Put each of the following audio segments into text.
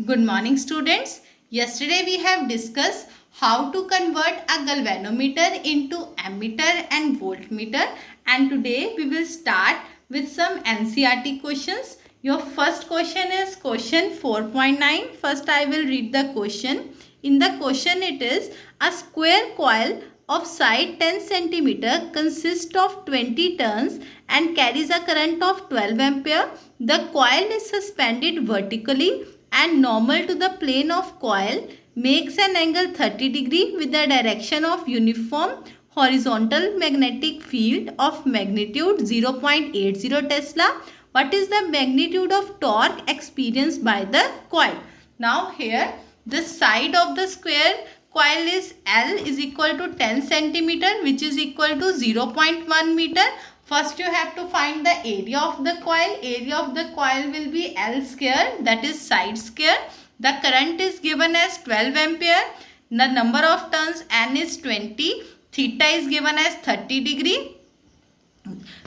Good morning, students. Yesterday we have discussed how to convert a galvanometer into ammeter and voltmeter, and today we will start with some NCERT questions. Your first question is question 4.9. First I will read the question. In the question it is, a square coil of side 10 cm consists of 20 turns and carries a current of 12 ampere. The coil is suspended vertically and normal to the plane of coil, makes an angle 30 degree with the direction of uniform horizontal magnetic field of magnitude 0.80 Tesla. What is the magnitude of torque experienced by the coil? Now here the side of the square coil is L is equal to 10 centimeter, which is equal to 0.1 meter. First you have to find the area of the coil. Area of the coil will be L square, that is side square. The current is given as 12 ampere. The number of turns N is 20. Theta is given as 30 degree.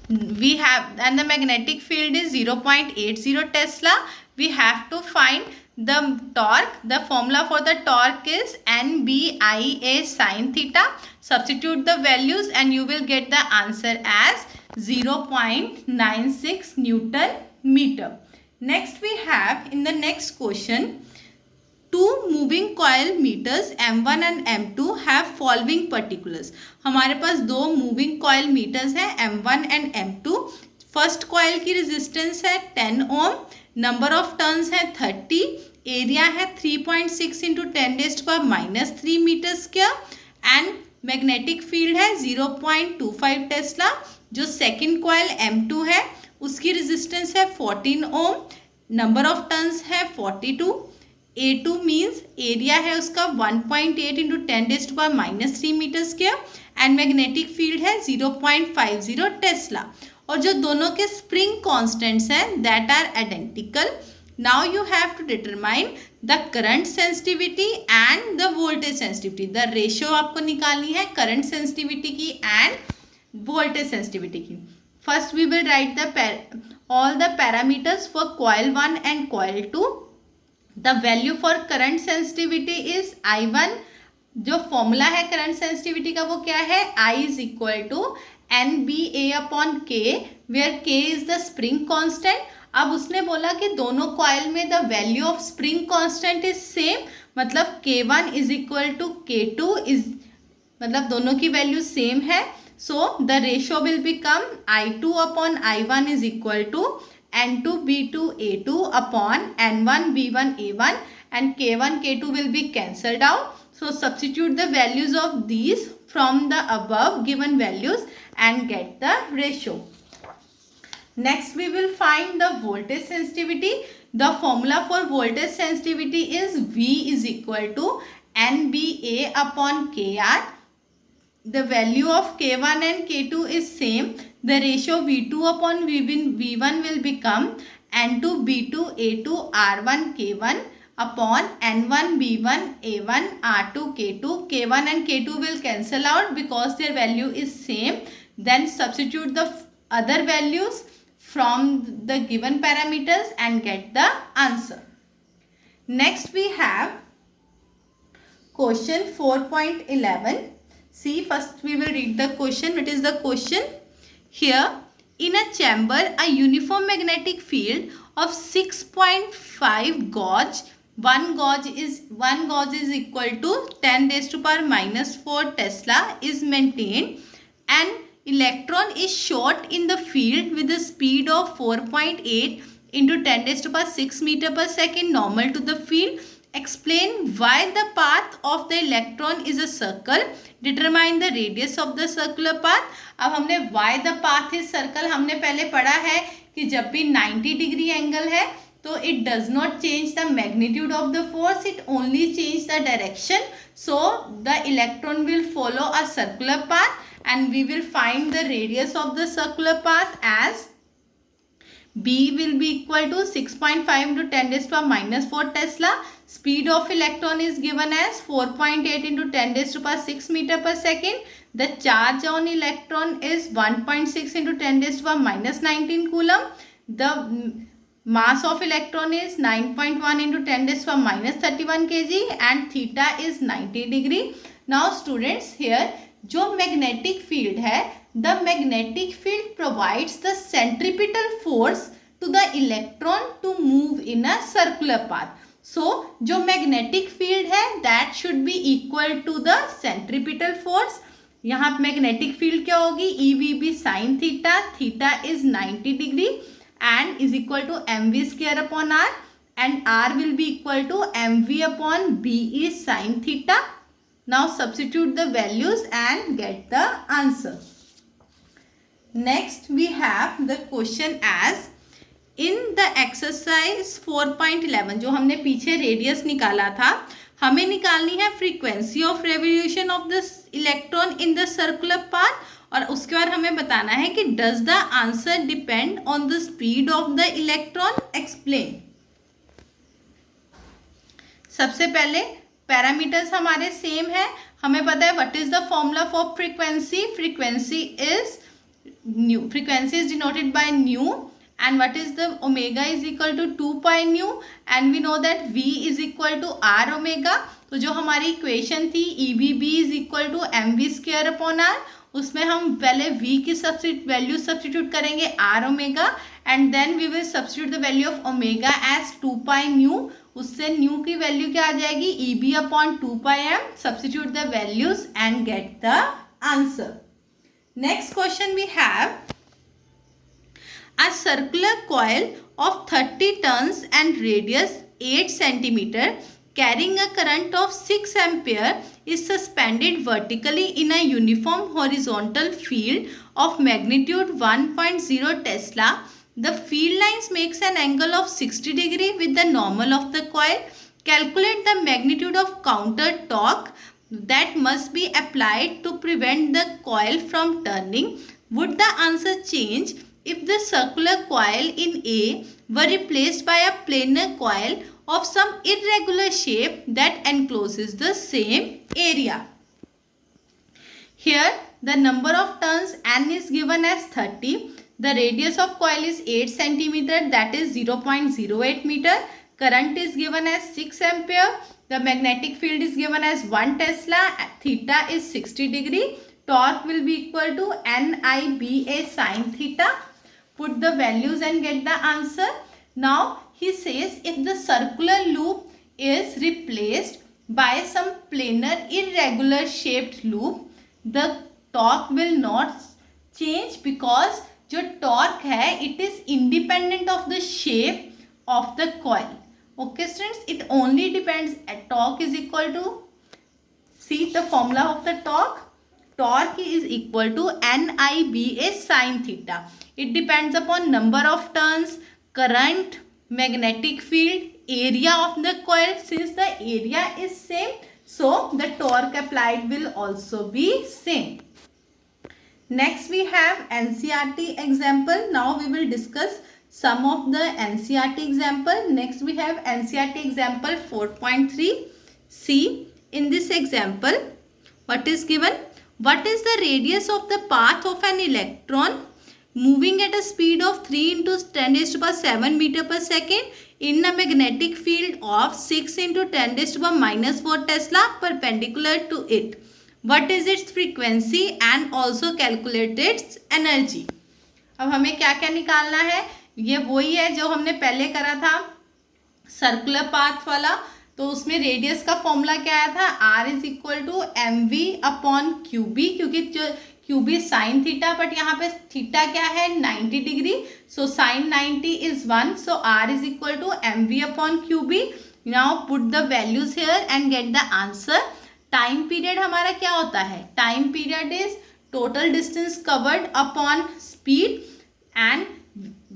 We have, and the magnetic field is 0.80 Tesla. We have to find the torque. The formula for the torque is NBIA sin theta. Substitute the values and you will get the answer as 0.96 Newton meter. Next we have, in the next question, two moving coil meters M1 and M2 have following particulars. हमारे पास दो moving coil meters हैं M1 and M2. First coil की resistance है 10 ohm, number of turns है 30, area है 3.6 into 10⁻³ metre square and magnetic field है 0.25 Tesla. जो second coil M2 है उसकी resistance है 14 ohm, number of turns है 42, A2 मीन्स एरिया है उसका 1.8 into 10⁻³ metre square and magnetic field है 0.50 टेस्ला. और जो दोनों के स्प्रिंग कांस्टेंट्स हैं that are identical. Now you have to determine the current sensitivity and the voltage sensitivity. The ratio आपको निकालनी है करंट सेंसिटिविटी की एंड वोल्टेज सेंसिटिविटी की. First we will write the all the parameters for coil 1 and coil 2. The value for current sensitivity is I1. जो formula है current sensitivity का वो क्या है? I is equal to NBA upon K, where K is the spring constant. अब उसने बोला कि दोनों कॉइल में the value of spring constant is same, मतलब K1 is equal to K2 is, मतलब दोनों की वैल्यू सेम है. So the ratio will become I2 upon I1 is equal to N2 B2 A2 upon N1 B1 A1, and K1 K2 will be cancelled out. So substitute the values of these from the above given values and get the ratio. Next we will find the voltage sensitivity. The formula for voltage sensitivity is V is equal to NBA upon KR. The value of K1 and K2 is same. The ratio V2 upon V1 will become N2 B2 A2 R1 K1 upon N1 B1 A1 R2 K2. K1 and K2 will cancel out because their value is same. Then substitute the other values from the given parameters and get the answer. Next we have question 4.11. See, first we will read the question. What is the question? Here, in a chamber, a uniform magnetic field of 6.5 gauge, one gauge is equal to 10⁻⁻⁴ Tesla is maintained. An electron is shot in the field with a speed of 4.8 into 10⁻⁶ meter per second normal to the field. Explain why the path of the electron is a circle. Determine the radius of the circular path. अब हमने why the path is circle हमने पहले पढ़ा है कि जब भी 90 degree angle है तो it does not change the magnitude of the force, it only change the direction. So the electron will follow a circular path and we will find the radius of the circular path as B will be equal to 6.5 into 10⁻⁴ Tesla. Speed of electron is given as 4.8 into 10⁻⁶ meter per second. The charge on electron is 1.6 into 10⁻⁻⁹ coulomb. The Mass of electron is 9.1 into 10 raised to minus 31 kg and theta is 90 degree. Now students, here जो magnetic field है, the magnetic field provides the centripetal force to the electron to move in a circular path. So जो magnetic field है that should be equal to the centripetal force. यहाँ magnetic field क्या होगी, EVB sin theta, theta is 90 degree and is equal to mv square upon r, and r will be equal to mv upon b is sin theta. Now substitute the values and get the answer. Next we have the question as in the exercise 4.11 जो हमने पीछे radius निकाला था, हमें निकालनी है frequency of revolution of the electron in the circular path, और उसके बाद हमें बताना है कि does the answer depend on the speed of the electron, explain. सबसे पहले पैरामीटर्स हमारे सेम है, हमें पता है what is the formula for frequency, frequency is new, frequency is denoted by new, and what is the omega is equal to 2 pi nu, and we know that v is equal to r omega. तो जो हमारी equation थी EVB is equal to mv square upon r, उसमें हम पहले v की value substitute करेंगे r omega, and then we will substitute the value of omega as 2 pi nu. उससे न्यू की वैल्यू क्या आ जाएगी, EB upon 2 pi m. Substitute the values and get the answer. Next question we have a circular coil of 30 turns and radius 8 cm carrying a current of 6 ampere is suspended vertically in a uniform horizontal field of magnitude 1.0 Tesla. The field lines makes an angle of 60 degree with the normal of the coil. Calculate the magnitude of counter torque that must be applied to prevent the coil from turning. Would the answer change if the circular coil in A were replaced by a planar coil of some irregular shape that encloses the same area? Here the number of turns n is given as 30. The radius of coil is 8 cm, that is 0.08 meter. Current is given as 6 ampere. The magnetic field is given as 1 Tesla. Theta is 60 degree. Torque will be equal to NIBA sin theta. Put the values and get the answer. Now he says if the circular loop is replaced by some planar irregular shaped loop, the torque will not change because जो torque है it is independent of the shape of the coil. Okay students, it only depends, torque is equal to, see the formula of the torque, torque is equal to NIBA sin theta. It depends upon number of turns, current, magnetic field, area of the coil. Since the area is same, so the torque applied will also be same. Next we have NCERT example. Now we will discuss some of the NCERT example. Next we have NCERT example 4.3. See, in this example, what is given? What is the radius of the path of an electron moving at a speed of 3 into 10 raised to the power 7 meter per second in a magnetic field of 6 into 10 raised to the power minus 4 Tesla perpendicular to it? What is its frequency and also calculate its energy? अब हमें क्या क्या निकालना है, ये वही है जो हमने पहले करा था सर्कुलर पाथ वाला. तो उसमें रेडियस का फॉर्मूला क्या आया था, r is equal to mv upon QB, क्योंकि क्यूबी साइन थीटा, बट यहाँ पे थीटा क्या है 90 degree, so sine 90 is 1, so r is equal to mv upon QB. Now put the values here and get the answer. Time period हमारा क्या होता है, time period is total distance covered upon speed, and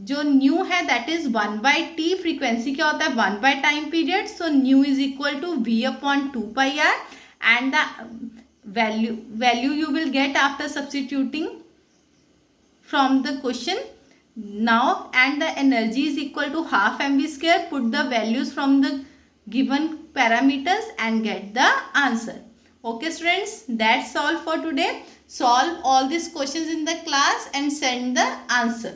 जो nu है that is 1/t. Frequency क्या होता है 1 time period, so nu is equal to v upon 2πr, and the value you will get after substituting from the question now, and the energy is equal to half mv square. Put the values from the given parameters and get the answer. Okay students, that's all for today. Solve all these questions in the class and send the answer.